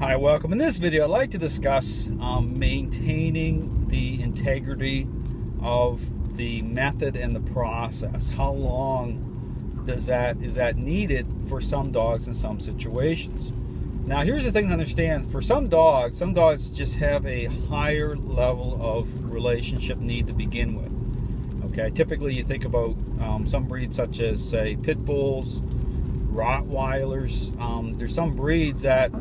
Hi, welcome. In this video, I'd like to discuss maintaining the integrity of the method and the process. How long is that needed for some dogs in some situations? Now, here's the thing to understand. For some dogs just have a higher level of relationship need to begin with. Okay, typically you think about some breeds such as, say, pit bulls, Rottweilers. There's some breeds that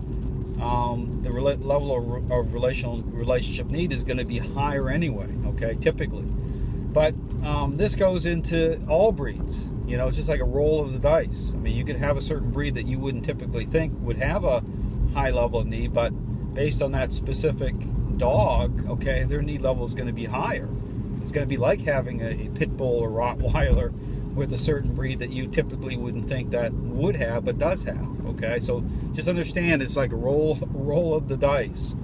the level of relationship need is going to be higher anyway, okay, typically. But this goes into all breeds. You know, it's just like a roll of the dice. I mean, you could have a certain breed that you wouldn't typically think would have a high level of need, but based on that specific dog, okay, their need level is going to be higher. It's going to be like having a pit bull or Rottweiler with a certain breed that you typically wouldn't think that would have, but does have. Okay, so just understand it's like a roll of the dice.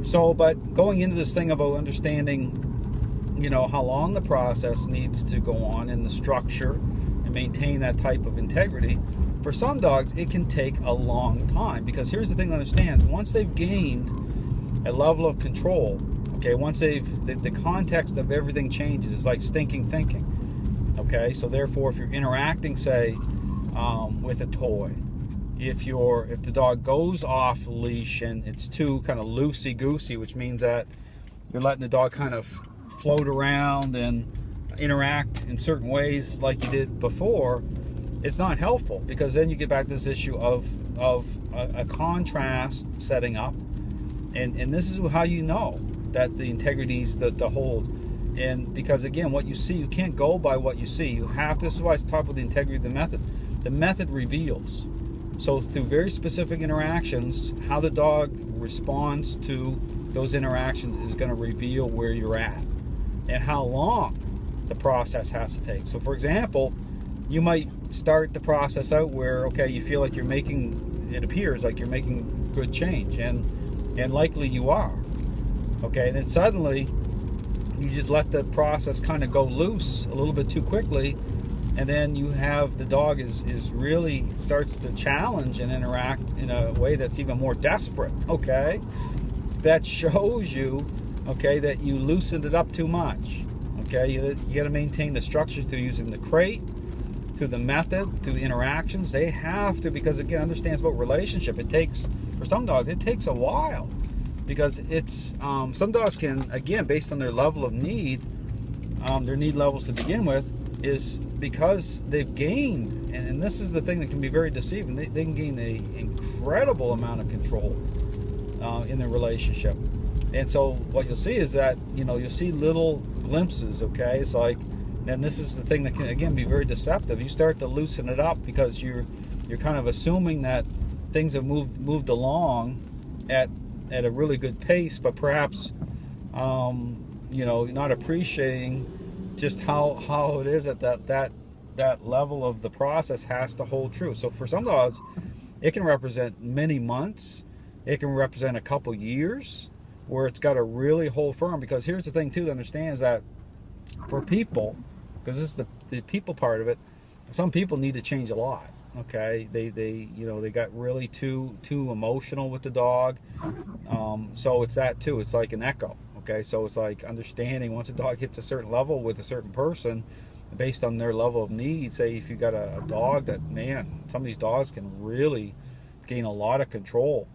So, but going into this thing about understanding, you know, how long the process needs to go on and the structure and maintain that type of integrity, for some dogs it can take a long time, because here's the thing to understand: once they've gained a level of control, okay, once the context of everything changes. It's like stinking thinking. Okay, so therefore, if you're interacting, say, with a toy, if the dog goes off leash and it's too kind of loosey-goosey, which means that you're letting the dog kind of float around and interact in certain ways like you did before, it's not helpful, because then you get back to this issue of a contrast setting up, and this is how you know that the integrity needs to hold. And because, again, what you see, you can't go by what you see. You have to, this is why I talk about the integrity of the method. The method reveals. So through very specific interactions, how the dog responds to those interactions is going to reveal where you're at and how long the process has to take. So, for example, you might start the process out where, okay, you feel like you're making, it appears like you're making good change, and likely you are. Okay, and then suddenly you just let the process kind of go loose a little bit too quickly, and then you have the dog is really starts to challenge and interact in a way that's even more desperate. Okay, that shows you, okay, that you loosened it up too much. Okay, you got to maintain the structure through using the crate, through the method, through the interactions. They have to, because, again, understands about relationship. It takes, for some dogs, it takes a while. Because it's some dogs can, again, based on their level of need, their need levels to begin with, is because they've gained, and this is the thing that can be very deceiving, they can gain an incredible amount of control in their relationship. And so what you'll see is that, you know, you'll see little glimpses. Okay, it's like, and this is the thing that can, again, be very deceptive. You start to loosen it up because you're kind of assuming that things have moved along at a really good pace, but perhaps you know, not appreciating just how it is at that level of the process has to hold true. So for some dogs, it can represent many months, it can represent a couple years, where it's got to really hold firm. Because here's the thing too to understand, is that for people, because this is the people part of it, some people need to change a lot. Okay, they you know, they got really too emotional with the dog. So it's that too. It's like an echo. Okay, so it's like understanding once a dog hits a certain level with a certain person, based on their level of need. Say if you got a dog that, man, some of these dogs can really gain a lot of control,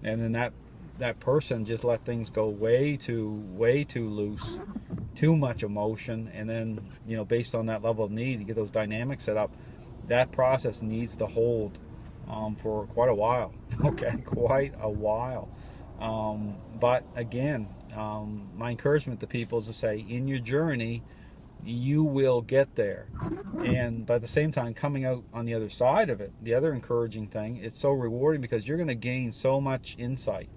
and then that person just let things go way too loose, too much emotion, and then, you know, based on that level of need, to get those dynamics set up, that process needs to hold for quite a while. Okay, quite a while. But again, my encouragement to people is to say, in your journey, you will get there. And by the same time, coming out on the other side of it, the other encouraging thing, it's so rewarding, because you're going to gain so much insight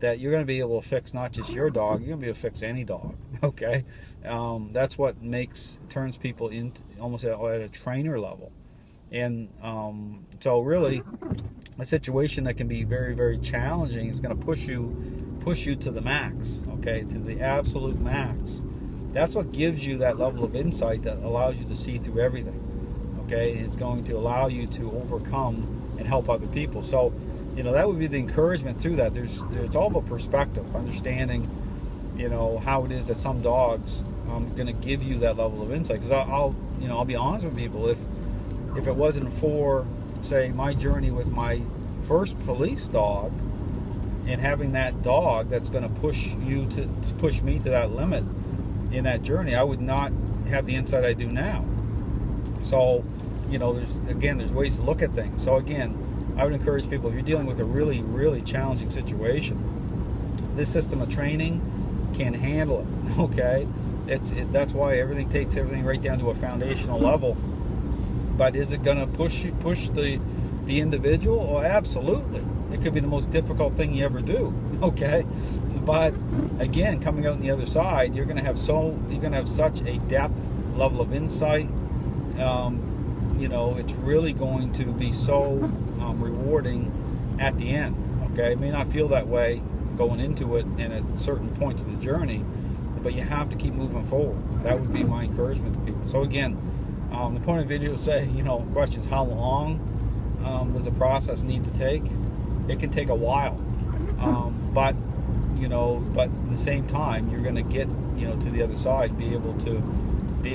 that you're going to be able to fix not just your dog, you're going to be able to fix any dog. Okay, that's what turns people into almost at a trainer level. And so really, a situation that can be very, very challenging is going to push you to the max. Okay, to the absolute max. That's what gives you that level of insight that allows you to see through everything. Okay, and it's going to allow you to overcome and help other people. So that would be the encouragement through that. It's all about perspective, understanding, how it is that some dogs going to give you that level of insight. Because I'll be honest with people, if it wasn't for, say, my journey with my first police dog, and having that dog that's going to push you to push me to that limit in that journey, I would not have the insight I do now. So, there's ways to look at things. So again, I would encourage people, if you're dealing with a really, really challenging situation, this system of training can handle it. Okay, that's why everything takes everything right down to a foundational level. But is it going to push the individual? Oh, absolutely. It could be the most difficult thing you ever do. Okay, but again, coming out on the other side, you're going to have such a depth level of insight. It's really going to be so rewarding at the end. Okay, it may not feel that way going into it and at certain points of the journey, but you have to keep moving forward. That would be my encouragement to people. So again, the point of the video is say, questions, how long does the process need to take? It can take a while, but at the same time, you're going to get to the other side and be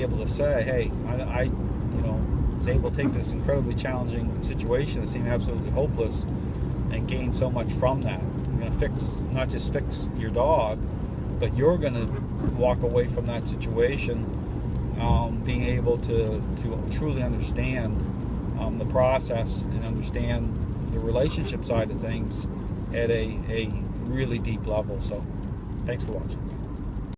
able to say, hey, I was able to take this incredibly challenging situation that seemed absolutely hopeless and gain so much from that. You're going to not just fix your dog, but you're going to walk away from that situation being able to truly understand the process and understand the relationship side of things at a really deep level. So thanks for watching.